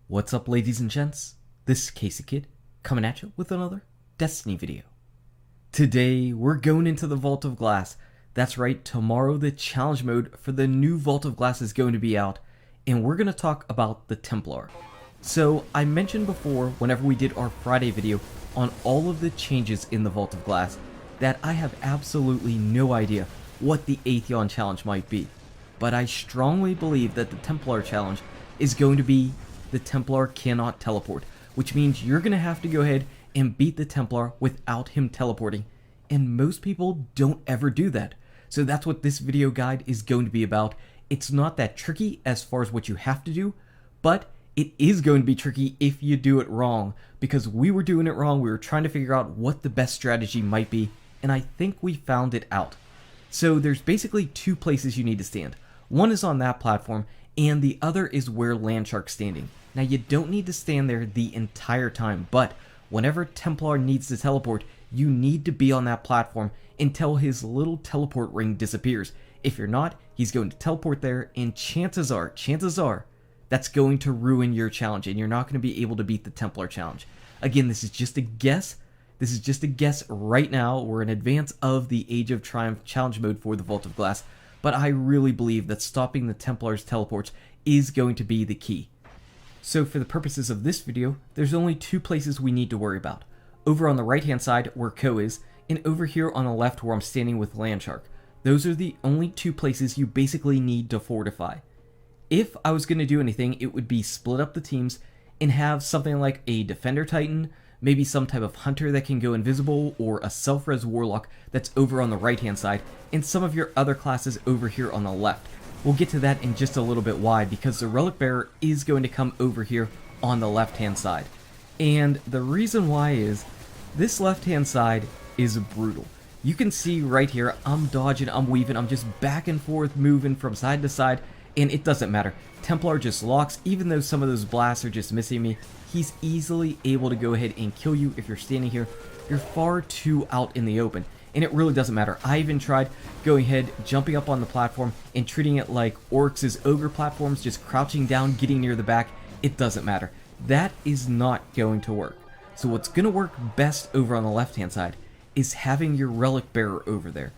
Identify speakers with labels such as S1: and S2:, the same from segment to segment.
S1: What's up, ladies and gents? This is KSigKid coming at you with another Destiny video. Today we're going into the Vault of Glass. That's right, tomorrow the challenge mode for the new Vault of Glass is going to be out, and we're going to talk about the Templar. So I mentioned before, whenever we did our Friday video on all of the changes in the Vault of Glass, that I have absolutely no idea what the Atheon challenge might be. But I strongly believe that the Templar challenge is going to be the Templar cannot teleport, which means you're going to have to go ahead and beat the Templar without him teleporting, and most people don't ever do that. So that's what this video guide is going to be about. It's not that tricky as far as what you have to do, but it is going to be tricky if you do it wrong, because we were doing it wrong. We were trying to figure out what the best strategy might be, and I think we found it out. So there's basically two places you need to stand. One is on that platform, and the other is where Landshark's standing. Now you don't need to stand there the entire time, but whenever Templar needs to teleport, you need to be on that platform until his little teleport ring disappears. If you're not, he's going to teleport there, and chances are, that's going to ruin your challenge, and you're not going to be able to beat the Templar challenge. Again, this is just a guess. This is just a guess right now. We're in advance of the Age of Triumph challenge mode for the Vault of Glass, but I really believe that stopping the Templar's teleports is going to be the key. So for the purposes of this video, there's only two places we need to worry about. Over on the right hand side where Ko is, and over here on the left where I'm standing with Landshark. Those are the only two places you basically need to fortify. If I was going to do anything, it would be split up the teams and have something like a Defender Titan, maybe some type of Hunter that can go invisible, or a Self-Res Warlock that's over on the right hand side, and some of your other classes over here on the left. We'll get to that in just a little bit. Why? Because the Relic Bearer is going to come over here on the left hand side. And the reason why is, this left hand side is brutal. You can see right here, I'm dodging, I'm weaving, I'm just back and forth moving from side to side, and it doesn't matter. Templar just locks, even though some of those blasts are just missing me. He's easily able to go ahead and kill you if you're standing here. You're far too out in the open, and it really doesn't matter. I even tried going ahead, jumping up on the platform, and treating it like Oryx's Ogre platforms, just crouching down, getting near the back. It doesn't matter. That is not going to work. So what's going to work best over on the left-hand side is having your Relic Bearer over there.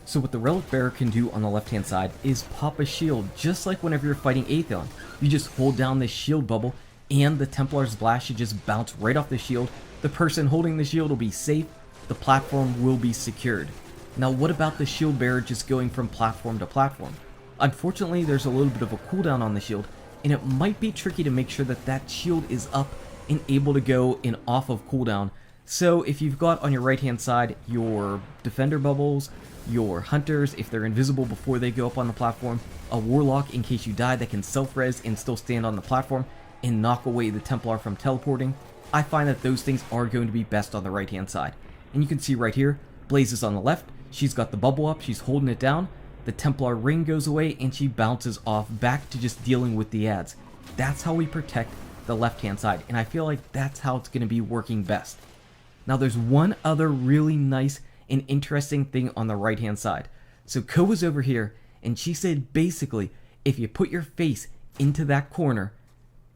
S1: So what the Relic Bearer can do on the left-hand side is pop a shield, just like whenever you're fighting Atheon. You just hold down this shield bubble, and the Templar's blast should just bounce right off the shield. The person holding the shield will be safe. The platform will be secured. Now what about the shield bearer just going from platform to platform? Unfortunately, there's a little bit of a cooldown on the shield, and it might be tricky to make sure that that shield is up and able to go in off of cooldown. So if you've got on your right hand side your defender bubbles, your hunters if they're invisible before they go up on the platform, a warlock in case you die that can self-res and still stand on the platform and knock away the Templar from teleporting, I find that those things are going to be best on the right hand side. And you can see right here, Blaze is on the left, she's got the bubble up, she's holding it down, the Templar ring goes away, and she bounces off back to just dealing with the adds. That's how we protect the left hand side, and I feel like that's how it's going to be working best. Now there's one other really nice and interesting thing on the right hand side. So Ko was over here, and she said basically, if you put your face into that corner,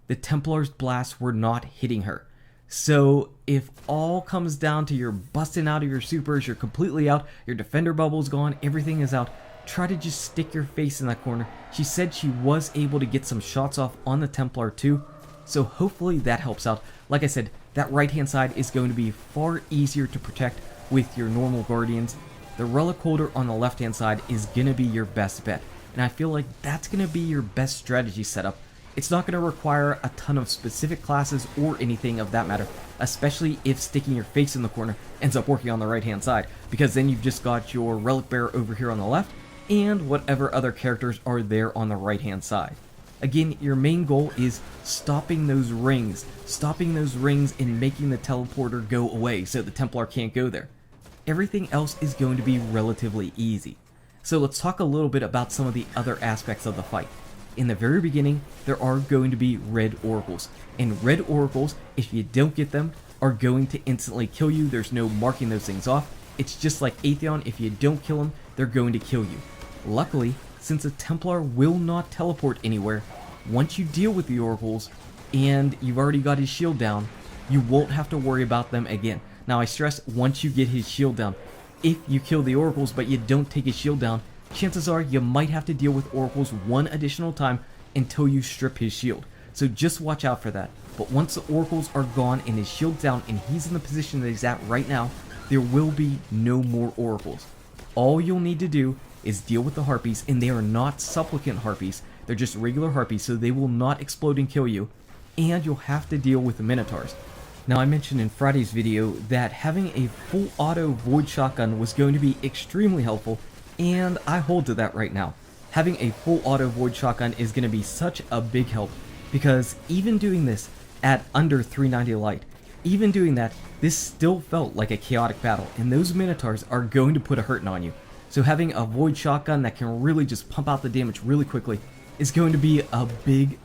S1: the Templar's blasts were not hitting her. So if all comes down to you're busting out of your supers, you're completely out, your defender bubble's gone, everything is out, try to just stick your face in that corner. She said she was able to get some shots off on the Templar too, so hopefully that helps out. Like I said, that right hand side is going to be far easier to protect with your normal Guardians. The Relic Holder on the left hand side is going to be your best bet, and I feel like that's going to be your best strategy setup. It's not going to require a ton of specific classes or anything of that matter, especially if sticking your face in the corner ends up working on the right hand side, because then you've just got your Relic Bearer over here on the left and whatever other characters are there on the right hand side. Again, your main goal is stopping those rings and making the teleporter go away so the Templar can't go there. Everything else is going to be relatively easy. So let's talk a little bit about some of the other aspects of the fight. In the very beginning, there are going to be red oracles, and red oracles, if you don't get them, are going to instantly kill you. There's no marking those things off. It's just like Atheon, if you don't kill them, they're going to kill you. Luckily, since a Templar will not teleport anywhere, once you deal with the oracles, and you've already got his shield down, you won't have to worry about them again. Now I stress, once you get his shield down. If you kill the oracles but you don't take his shield down, chances are you might have to deal with oracles one additional time until you strip his shield. So just watch out for that. But once the oracles are gone and his shield's down and he's in the position that he's at right now, there will be no more oracles. All you'll need to do is deal with the harpies, and they are not supplicant harpies. They're just regular harpies, so they will not explode and kill you. And you'll have to deal with the minotaurs. Now I mentioned in Friday's video that having a full auto void shotgun was going to be extremely helpful, and I hold to that right now. Having a full auto void shotgun is going to be such a big help, because even doing this at under 390 light, even doing that, this still felt like a chaotic battle, and those minotaurs are going to put a hurting on you. So having a void shotgun that can really just pump out the damage really quickly is going to be a big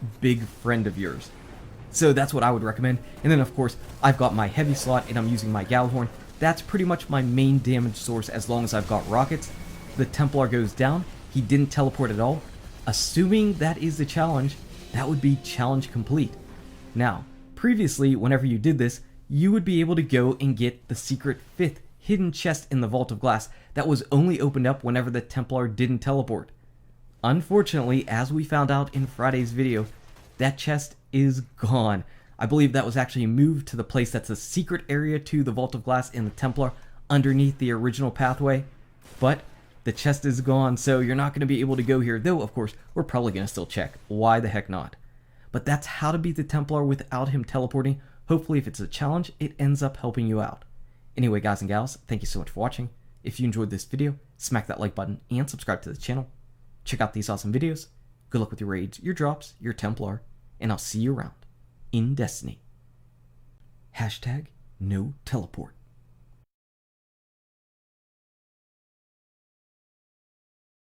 S1: friend of yours. So that's what I would recommend. And then of course, I've got my heavy slot and I'm using my Gjallarhorn. That's pretty much my main damage source as long as I've got rockets. The Templar goes down. He didn't teleport at all. Assuming that is the challenge, that would be challenge complete. Now, previously, whenever you did this, you would be able to go and get the secret 5th hidden chest in the Vault of Glass that was only opened up whenever the Templar didn't teleport. Unfortunately, as we found out in Friday's video, that chest is gone. I believe that was actually moved to the place that's a secret area to the Vault of Glass in the Templar underneath the original pathway, but the chest is gone, so you're not going to be able to go here, though of course we're probably going to still check. Why the heck not? But that's how to beat the Templar without him teleporting. Hopefully if it's a challenge, it ends up helping you out. Anyway, guys and gals, thank you so much for watching. If you enjoyed this video, smack that like button and subscribe to the channel. Check out these awesome videos. Good luck with your raids, your drops, your Templar, and I'll see you around in Destiny. #NoTeleport.